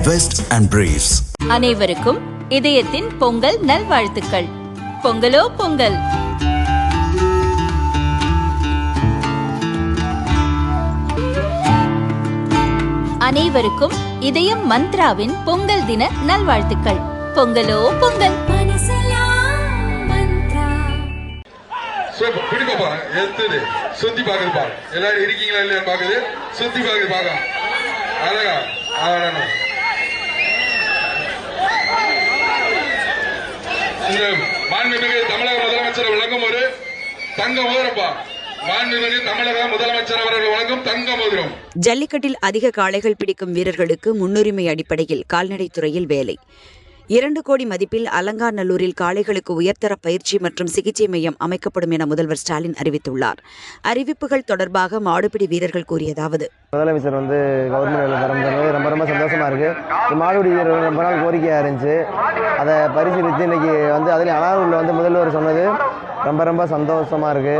Vest and Briefs. அனைவருக்கும் இதயத்தின் பொங்கல் நல்வாழ்த்துக்கள். பொங்கலோ பொங்கல். அனைவருக்கும் இதயம் மந்த்ராவின் பொங்கல் தின நல்வாழ்த்துக்கள். பொங்கலோ பொங்கல். பிடிப்பா எடுத்தது சுத்தி பாக்குதுப்பா. எல்லாரும் இருக்கீங்களா இல்லையான்னு பாக்குது. சுத்தி பாக்குது பாக்க அழகா ஆடணும். இந்த மாண்புமிகு தமிழக முதலமைச்சர் வழங்கும் ஒரு தங்க மோதிரப்பா. மாண்புமிகு தமிழக முதலமைச்சர் அவர்கள் வழங்கும் தங்க மோதிரம். ஜல்லிக்கட்டில் அதிக காளைகள் பிடிக்கும் வீரர்களுக்கு முன்னுரிமை அடிப்படையில் கால்நடைத்துறையில் வேலை. 2 கோடி மதிப்பில் அலங்காநல்லூரில் காளைகளுக்கு உயர்தர பயிற்சி மற்றும் சிகிச்சை மையம் அமைக்கப்படும் என முதல்வர் ஸ்டாலின் அறிவித்துள்ளார். அறிவிப்புகள் தொடர்பாக மாடுபிடி வீரர்கள் கூறியதாவது: முதலமைச்சர் கவர்மெண்ட் தரது ரொம்ப சந்தோஷமா இருக்கு. மாடுபிடி வீரர்கள் ரொம்ப நாள் கோரிக்கையா இருந்துச்சு. அதை பரிசீலித்து இன்னைக்கு அதில் அனாரூரில் முதல்வர் சொன்னது ரொம்ப சந்தோஷமா இருக்கு.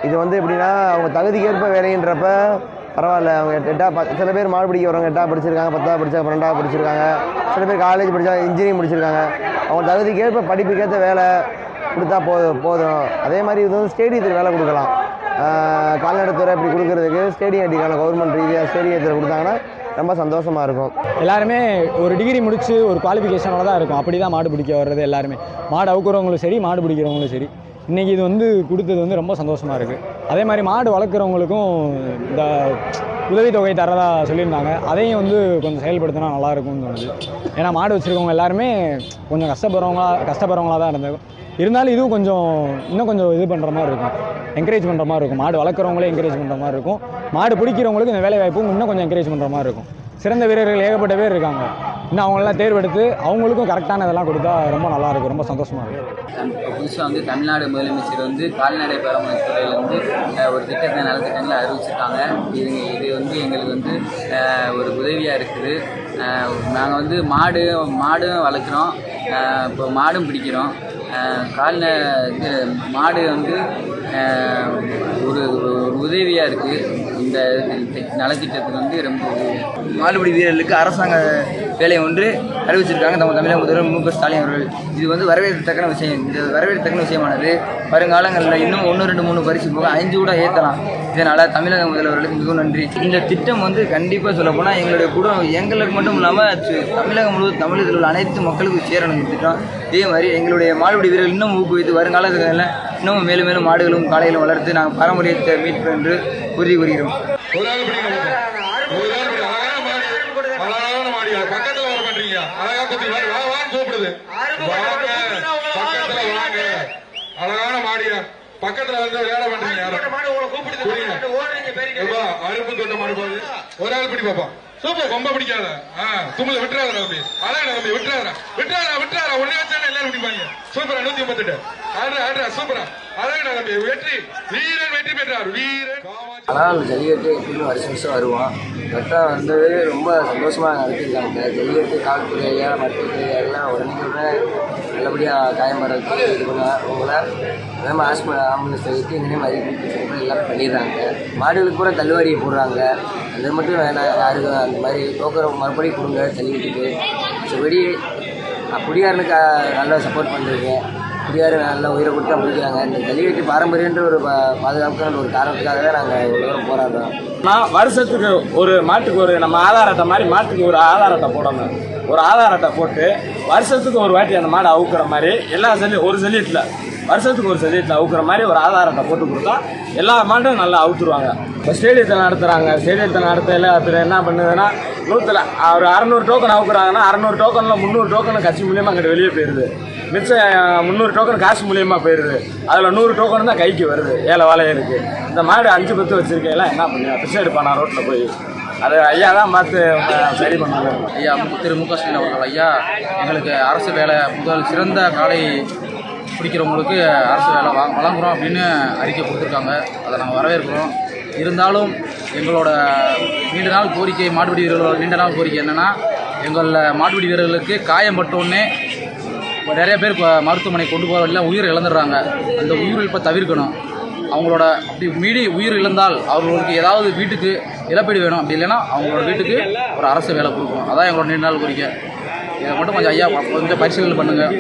இது எப்படின்னா அவங்க தகுதிக்கேற்ப வேலைன்றப்ப பரவாயில்ல. அவங்க சில பேர் மாடு பிடிக்க வரவங்க 8ஆவது படிச்சிருக்காங்க, 10ஆவது படிச்சாங்க, 12ஆவது படிச்சிருக்காங்க. சில பேர் காலேஜ் படித்தா இன்ஜினியரிங் படிச்சிருக்காங்க. அவங்க தகுதிக்கேற்ப படிப்புக்கேற்ற வேலை கொடுத்தா போதும். அதே மாதிரி இது ஸ்டேடியத்தில் வேலை கொடுக்கலாம். கால்நடைத்துறை இப்படி கொடுக்கறதுக்கு ஸ்டேடியம் கட்டிக்கலாம். கவர்மெண்ட் ரீதியாக ஸ்டேடியத்தில் கொடுத்தாங்கன்னா ரொம்ப சந்தோஷமாக இருக்கும். எல்லாருமே ஒரு டிகிரி முடித்து ஒரு குவாலிஃபிகேஷனோட தான் இருக்கும். அப்படி தான் மாடு பிடிக்க வர்றது. எல்லாருமே மாடு அவுக்கிறவங்களும் சரி, மாடு பிடிக்கிறவங்களும் சரி. இன்றைக்கி இது கொடுத்தது ரொம்ப சந்தோஷமாக இருக்குது. அதே மாதிரி மாடு வளர்க்குறவங்களுக்கும் இந்த உதவித்தொகை தரதா சொல்லியிருந்தாங்க. அதையும் கொஞ்சம் செயல்படுத்தினா நல்லாயிருக்கும்னு தோணுது. ஏன்னா மாடு வச்சுருக்கவங்க எல்லாருமே கொஞ்சம் கஷ்டப்படுறவங்களா தான் இருந்தாலும் இதுவும் இன்னும் கொஞ்சம் இது பண்ணுற மாதிரி இருக்கும், என்கரேஜ் பண்ணுற மாதிரி இருக்கும். மாடு வளர்க்குறவங்களே என்கரேஜ் பண்ணுற மாதிரி இருக்கும். மாடு பிடிக்கிறவங்களுக்கு இந்த வேலை வாய்ப்பும் இன்னும் கொஞ்சம் என்கரேஜ் பண்ணுற மாதிரி இருக்கும். சிறந்த வீரர்கள் ஏகப்பட்ட பேர் இருக்காங்க. இன்னும் அவங்களெல்லாம் தேர்வெடுத்து அவங்களுக்கும் கரெக்டான இதெல்லாம் கொடுத்தா ரொம்ப நல்லாயிருக்கும், ரொம்ப சந்தோஷமாக இருக்கும். புதுசாக தமிழ்நாடு முதலமைச்சர் கால்நடை பராமரிப்புத்துறையில் ஒரு திட்டத்தை நலத்திட்டங்களை அறிவிச்சிருக்காங்க. இது எங்களுக்கு ஒரு உதவியாக இருக்குது. நாங்கள் மாடும் வளர்க்குறோம், இப்போ மாடும் பிடிக்கிறோம். மாடு ஒரு உதவியாக இருக்குது. இந்த நலத்திட்டத்துக்கு ரொம்ப மாடுபிடி வீரர்களுக்கு அரசாங்க வேலை ஒன்று அறிவிச்சிருக்காங்க நம்ம தமிழக முதல்வர் மு க ஸ்டாலின் அவர்கள். இது வரவேற்கத்தக்க விஷயம். இந்த வரவேற்கத்தக்க விஷயமானது வருங்காலங்களில் இன்னும் 1, 2, 3 பரிசு போக 5 கூட ஏற்றலாம். இதனால் தமிழக முதல்வர்களுக்கு மிகவும் நன்றி. இந்த திட்டம் கண்டிப்பாக சொல்லப்போனால் எங்களுடைய எங்களுக்கு மட்டும் இல்லாமல் தமிழகம் முழுவதும் தமிழகத்தில் உள்ள அனைத்து மக்களுக்கும் சேரணும் இந்த திட்டம். இதே மாதிரி எங்களுடைய மாடுபிடி வீரர்கள் இன்னும் ஊக்குவித்து வருங்காலங்களில் இன்னும் மேலும் மேலும் மாடுகளும் காளைகளும் வளர்த்து நாங்கள் பாரம்பரியத்தை மீட்போம் என்று உறுதி கூறுகிறோம். பக்கத்துல வர மாட்டீங்க, அழகா குத்தி கூப்பிடுது. அழகான மாடியா பக்கத்துல வேலை பண்றீங்க. அருப்பு கொண்ட மாடு போகுது. ஒரு ஆள் பிடி பாப்பா. சூப்பர். ரொம்ப பிடிக்காத தும்பல விட்டுறாத நம்பி. அழகா நம்பி விட்டுறாரா உடனே வச்சா எல்லாரும் பிடிப்பாங்க. சூப்பரா 138 ஆடுறா சூப்பரா அழகா நம்பி. வீரன் வெற்றி பெற்றார். வீரன் ஆனால் ஜல்லிக்கட்டு எப்படின்னு வருஷம் வருவோம். கரெக்டாக ரொம்ப சந்தோஷமாக நடத்திருக்காங்க. ஜல்லிக்கட்டு காவல்துறையா மருத்துவத்துறையா எல்லாம் உடனே நல்லபடியாக காயம்படுறதுக்கு இது பண்ண அவங்கள அதே மாதிரி ஆம்புலன்ஸ் வைத்து இந்த மாதிரி எல்லாம் பண்ணிடுறாங்க. மாடுகளுக்கு கூட தள்ளுவாடி போடுறாங்க. அது மட்டும் வேணாம், யாருக்கும் அந்த மாதிரி டோக்கன் மறுபடியும் கொடுங்க ஜல்லிக்கட்டுக்கு. மற்றபடி குடியாரனுக்கு நல்லா சப்போர்ட் பண்ணுறீங்க. குடியார் நல்லா உயிரை கொடுத்தா பிடிக்கிறாங்க. இந்த ஜல்லிக்கட்டு பாரம்பரியன்ற ஒரு பாதுகாப்புக்கான ஒரு காரணத்துக்காகவே நாங்கள் இவ்வளோ தூரம் போராடுறோம். வருஷத்துக்கு ஒரு மாட்டுக்கு நம்ம ஆதார் அட்டை மாதிரி மாட்டுக்கு ஒரு ஆதார் அட்டை போடணும். ஒரு ஆதார் அட்டை போட்டு வருஷத்துக்கு ஒரு வாட்டி அந்த மாடை அவுக்கிற மாதிரி எல்லா ஒரு ஜல்லியத்தில் வருஷத்துக்கு ஒரு ஜல்லியத்தில் அவுக்கிற மாதிரி ஒரு ஆதார் அட்டை போட்டு கொடுத்தா எல்லா மாட்டும் நல்லா அவுத்துருவாங்க. இப்போ ஸ்டேடியத்தில் நடத்துகிறாங்க. ஸ்டேடியத்தில் நடத்தையில் அப்புறம் என்ன பண்ணுதுன்னா 600 டோக்கன் அவுக்குறாங்கன்னா 600 டோக்கனில் 300 டோக்கன் கட்சி மூலியமாக அங்கிட்ட வெளியே போயிடுது. மிச்சம் 300 டோக்கன் காசு மூலியமாக போயிடுது. அதில் 100 டோக்கன் தான் கைக்கு வருது. ஏழை வாழையருக்கு இந்த மாடு 5 10 வச்சுருக்கேன் என்ன பண்ணுவேன்? பிச்சை எடுப்பானா ரோட்டில் போய்? அது ஐயா தான் பார்த்து சரி பண்ணாங்க. ஐயா திரு மு க ஸ்டாலின் அவர்கள் ஐயா எங்களுக்கு அரசு வேலை சிறந்த காளை பிடிக்கிறவங்களுக்கு அரசு வேலை வழங்குகிறோம் அப்படின்னு அறிக்கை கொடுத்துருக்காங்க. அதை நாங்கள் வரவேற்கிறோம். இருந்தாலும் எங்களோட நீண்ட நாள் கோரிக்கை, மாடுபிடி வீரர்களோட நீண்ட நாள் கோரிக்கை என்னென்னா, எங்களில் மாடுபிடி வீரர்களுக்கு காயம் பட்டோன்னே நிறைய பேர் இப்போ மருத்துவமனை கொண்டு போகிற வழியில் உயிர் இழந்துடுறாங்க. அந்த உயிர் இப்போ தவிர்க்கணும். அவங்களோட அப்படி மீறி உயிர் இழந்தால் அவர்களுக்கு ஏதாவது வீட்டுக்கு இழப்பீடு வேணும். அப்படி இல்லைன்னா அவங்களோட வீட்டுக்கு ஒரு அரசு வேலை கொடுக்கணும். அதான் எங்களோட நீண்ட நாள் கோரிக்கை. இதை மட்டும் கொஞ்சம் ஐயா கொஞ்சம் பரிசீலனை பண்ணுங்கள்.